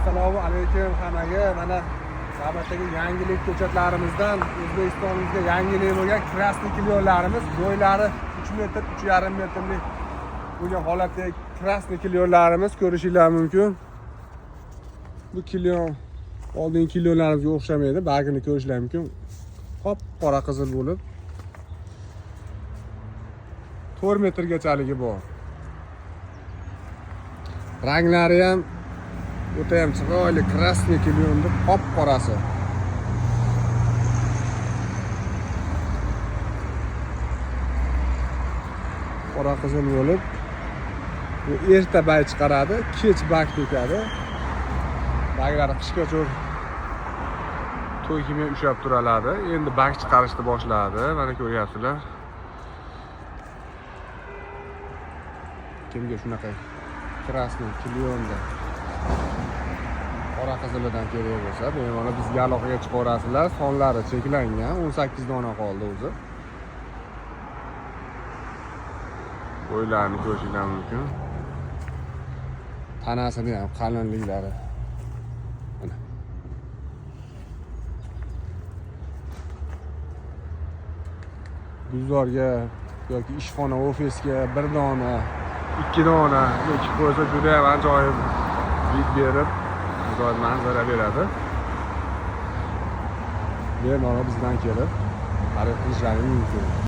Assalomu alaykum hammaga. Mana navbatdagi yangilik ko'chatlarimizdan O'zbekistonimizga yangilik bo'lgan krasniy klionlarimiz, bo'ylari 3 metr, 3,5 metrlik bo'lgan holatdagi krasniy klionlarimiz ko'rishinglar mumkin. Bu klion oldingi klionlarimizga o'xshamaydi, bagini ko'rishinglar mumkin. Qop-qora qizil bo'lib 4 metrgachaligi bor. Ranglari ham o'ta ham chiroyli krasniy klionni qop-qorasi. Qora qizil bo'lib, bu erta bay chiqaradi, kech bak tekadi. Baglari qishga cho'r to'y kimi ushlab turaladi. Endi bak chiqarishni boshladi. Mana ko'ryapsizlar. Kimga shunaqa krasniy klionda qora qizilidan kerak bo'lsa, bemalol bizga aloqaga chiqarasizlar. Sonlari cheklangan, 18 dona qoldi o'zi. Bo'ylarini ko'rishinglar mumkin. Tanasini ham qalinliklari. Mana. Gulzorga yoki ishxona, ofisga 1 dona, 2 dona ekib qo'ysa juda ham ajoyib vid berib, ajoyib manzara beradi. Bemalol bizdan kelib xarid qilishlaringiz mumkin.